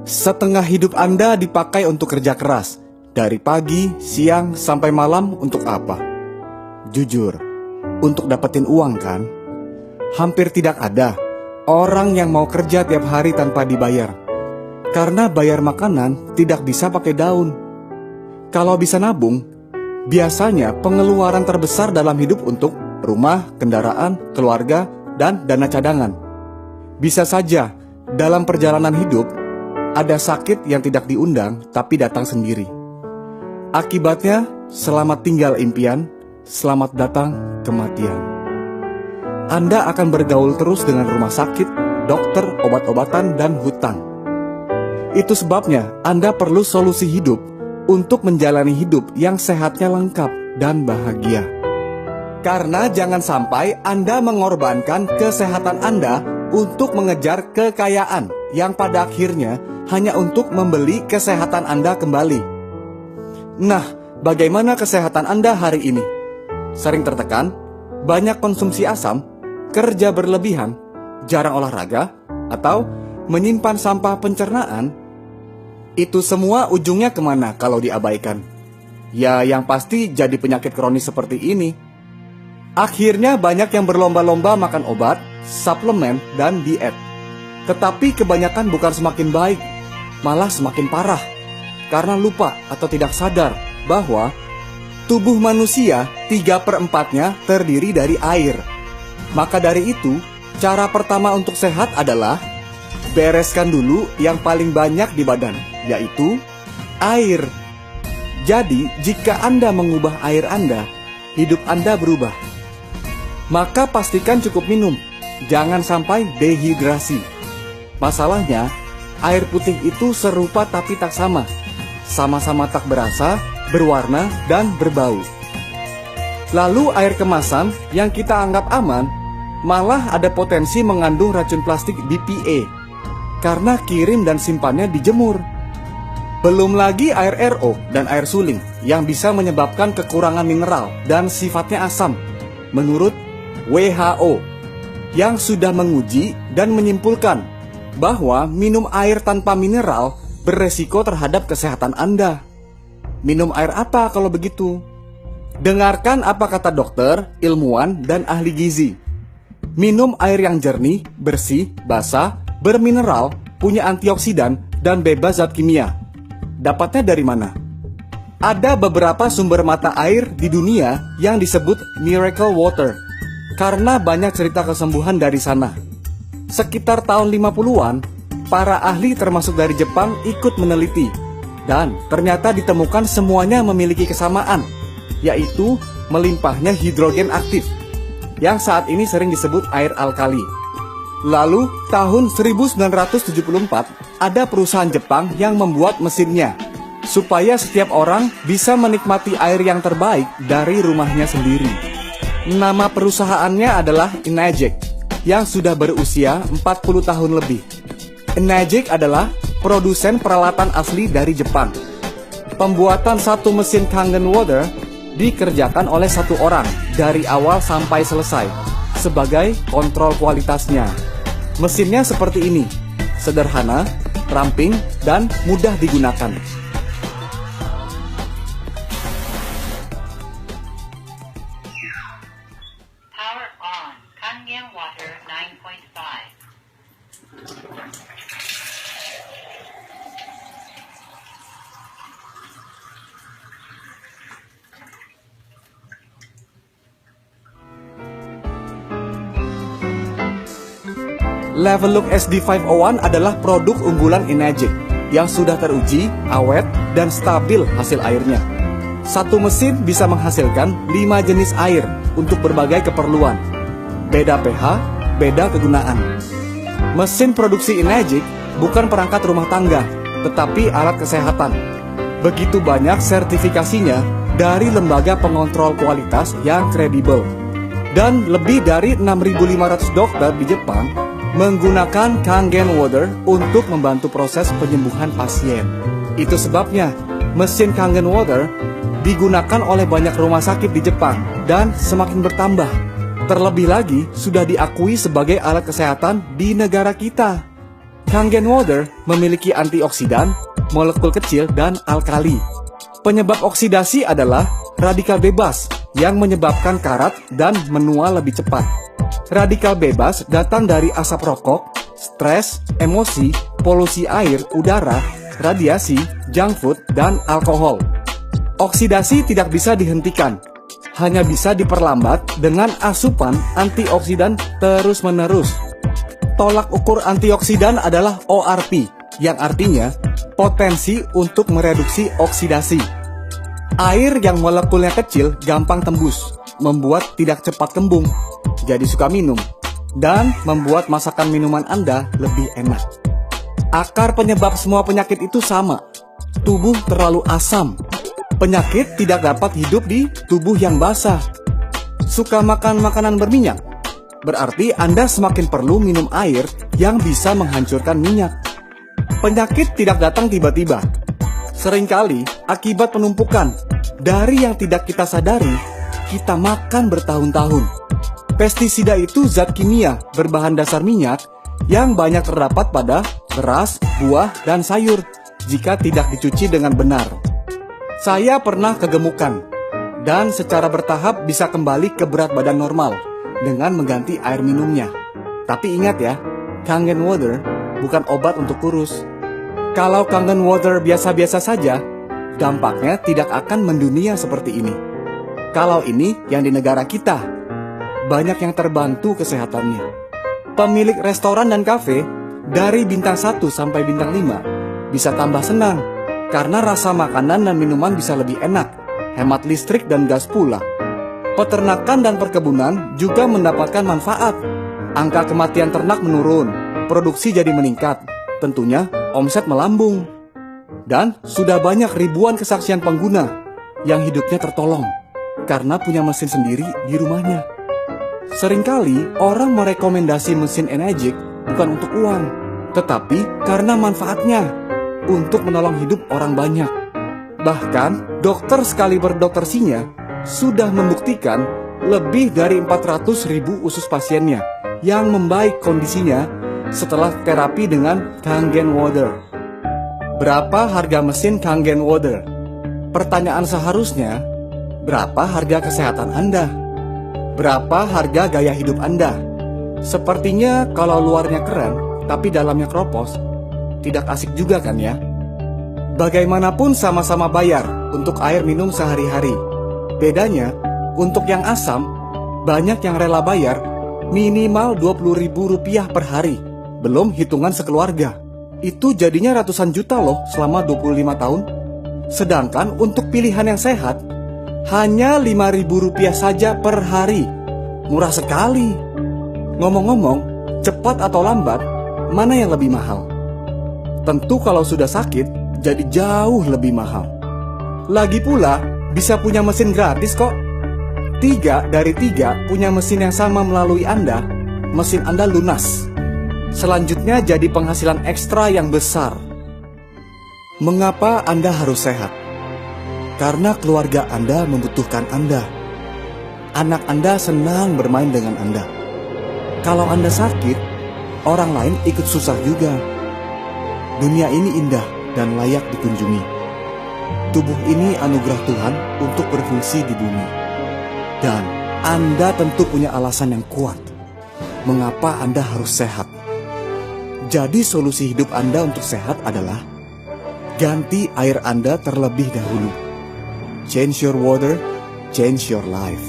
Setengah hidup Anda dipakai untuk kerja keras, dari pagi, siang, sampai malam untuk apa? Jujur, untuk dapetin uang kan? Hampir tidak ada orang yang mau kerja tiap hari tanpa dibayar. Karena bayar makanan tidak bisa pakai daun. Kalau bisa nabung, biasanya pengeluaran terbesar dalam hidup untuk rumah, kendaraan, keluarga, dan dana cadangan. Bisa saja dalam perjalanan hidup ada sakit yang tidak diundang tapi datang sendiri. Akibatnya, selamat tinggal impian, selamat datang kematian. Anda akan bergaul terus dengan rumah sakit, dokter, obat-obatan, dan hutang. Itu sebabnya Anda perlu solusi hidup untuk menjalani hidup yang sehatnya lengkap dan bahagia. Karena jangan sampai Anda mengorbankan kesehatan Anda untuk mengejar kekayaan yang pada akhirnya hanya untuk membeli kesehatan Anda kembali. Nah, bagaimana kesehatan Anda hari ini? Sering tertekan, banyak konsumsi asam, kerja berlebihan, jarang olahraga, atau menyimpan sampah pencernaan? Itu semua ujungnya kemana kalau diabaikan? Ya, yang pasti jadi penyakit kronis seperti ini. Akhirnya banyak yang berlomba-lomba makan obat, suplemen, dan diet. Tetapi kebanyakan bukan semakin baik, malah semakin parah. Karena lupa atau tidak sadar bahwa tubuh manusia 3/4-nya terdiri dari air. Maka dari itu, cara pertama untuk sehat adalah bereskan dulu yang paling banyak di badan, yaitu air. Jadi, jika Anda mengubah air Anda, hidup Anda berubah. Maka pastikan cukup minum, jangan sampai dehidrasi. Masalahnya, air putih itu serupa tapi tak sama. Sama-sama tak berasa, berwarna, dan berbau. Lalu air kemasan yang kita anggap aman, malah ada potensi mengandung racun plastik BPA. Karena kirim dan simpannya dijemur. Belum lagi air RO dan air suling yang bisa menyebabkan kekurangan mineral dan sifatnya asam. Menurut WHO, yang sudah menguji dan menyimpulkan bahwa minum air tanpa mineral beresiko terhadap kesehatan Anda. Minum air apa kalau begitu? Dengarkan apa kata dokter, ilmuwan, dan ahli gizi. Minum air yang jernih, bersih, basah, bermineral, punya antioksidan, dan bebas zat kimia. Dapatnya dari mana? Ada beberapa sumber mata air di dunia yang disebut miracle water, karena banyak cerita kesembuhan dari sana. Sekitar tahun 50-an, para ahli termasuk dari Jepang ikut meneliti, dan ternyata ditemukan semuanya memiliki kesamaan, yaitu melimpahnya hidrogen aktif, yang saat ini sering disebut air alkali. Lalu, tahun 1974, ada perusahaan Jepang yang membuat mesinnya, supaya setiap orang bisa menikmati air yang terbaik dari rumahnya sendiri. Nama perusahaannya adalah Enagic, yang sudah berusia 40 tahun lebih. Enagic adalah produsen peralatan asli dari Jepang. Pembuatan satu mesin Kangen Water dikerjakan oleh satu orang dari awal sampai selesai sebagai kontrol kualitasnya. Mesinnya seperti ini, sederhana, ramping, dan mudah digunakan. Power on. Kangen Water 9.5. Level Look SD501 adalah produk unggulan Enagic yang sudah teruji, awet, dan stabil hasil airnya. Satu mesin bisa menghasilkan 5 jenis air untuk berbagai keperluan. Beda pH, beda kegunaan. Mesin produksi Enagic bukan perangkat rumah tangga, tetapi alat kesehatan. Begitu banyak sertifikasinya dari lembaga pengontrol kualitas yang kredibel. Dan lebih dari 6.500 dokter di Jepang menggunakan Kangen Water untuk membantu proses penyembuhan pasien. Itu sebabnya mesin Kangen Water digunakan oleh banyak rumah sakit di Jepang dan semakin bertambah. Terlebih lagi sudah diakui sebagai alat kesehatan di negara kita. Kangen water memiliki antioksidan, molekul kecil, dan alkali. Penyebab oksidasi adalah radikal bebas yang menyebabkan karat dan menua lebih cepat. Radikal bebas datang dari asap rokok, stres, emosi, polusi air, udara, radiasi, junk food, dan alkohol. Oksidasi tidak bisa dihentikan, hanya bisa diperlambat dengan asupan antioksidan terus-menerus. Tolak ukur antioksidan adalah ORP, yang artinya potensi untuk mereduksi oksidasi. Air yang molekulnya kecil gampang tembus, membuat tidak cepat kembung, jadi suka minum, dan membuat masakan minuman Anda lebih enak. Akar penyebab semua penyakit itu sama, tubuh terlalu asam. Penyakit tidak dapat hidup di tubuh yang basah. Suka makan makanan berminyak? Berarti Anda semakin perlu minum air yang bisa menghancurkan minyak. Penyakit tidak datang tiba-tiba. Seringkali akibat penumpukan dari yang tidak kita sadari, kita makan bertahun-tahun. Pestisida itu zat kimia berbahan dasar minyak yang banyak terdapat pada beras, buah, dan sayur jika tidak dicuci dengan benar. Saya pernah kegemukan dan secara bertahap bisa kembali ke berat badan normal dengan mengganti air minumnya. Tapi ingat ya, Kangen water bukan obat untuk kurus. Kalau Kangen water biasa-biasa saja, dampaknya tidak akan mendunia seperti ini. Kalau ini yang di negara kita, banyak yang terbantu kesehatannya. Pemilik restoran dan kafe dari bintang 1 sampai bintang 5 bisa tambah senang karena rasa makanan dan minuman bisa lebih enak, hemat listrik dan gas pula. Peternakan dan perkebunan juga mendapatkan manfaat. Angka kematian ternak menurun, produksi jadi meningkat, tentunya omset melambung. Dan sudah banyak ribuan kesaksian pengguna yang hidupnya tertolong karena punya mesin sendiri di rumahnya. Seringkali orang merekomendasi mesin Enegic bukan untuk uang, tetapi karena manfaatnya untuk menolong hidup orang banyak. Bahkan dokter sekali berdoktesinya sudah membuktikan lebih dari 400.000 usus pasiennya yang membaik kondisinya setelah terapi dengan Kangen water. Berapa harga mesin Kangen water? Pertanyaan seharusnya, berapa harga kesehatan Anda? Berapa harga gaya hidup Anda? Sepertinya kalau luarnya keren, tapi dalamnya kropos, tidak asik juga kan ya? Bagaimanapun sama-sama bayar untuk air minum sehari-hari. Bedanya, untuk yang asam, banyak yang rela bayar minimal Rp20.000 per hari, belum hitungan sekeluarga. Itu jadinya ratusan juta loh selama 25 tahun. Sedangkan untuk pilihan yang sehat, hanya Rp5.000 saja per hari. Murah sekali. Ngomong-ngomong, cepat atau lambat, mana yang lebih mahal? Tentu kalau sudah sakit, jadi jauh lebih mahal. Lagi pula, bisa punya mesin gratis kok. 3 dari 3 punya mesin yang sama melalui Anda, mesin Anda lunas. Selanjutnya jadi penghasilan ekstra yang besar. Mengapa Anda harus sehat? Karena keluarga Anda membutuhkan Anda. Anak Anda senang bermain dengan Anda. Kalau Anda sakit, orang lain ikut susah juga. Dunia ini indah dan layak dikunjungi. Tubuh ini anugerah Tuhan untuk berfungsi di bumi. Dan Anda tentu punya alasan yang kuat mengapa Anda harus sehat. Jadi solusi hidup Anda untuk sehat adalah ganti air Anda terlebih dahulu. Change your water, change your life.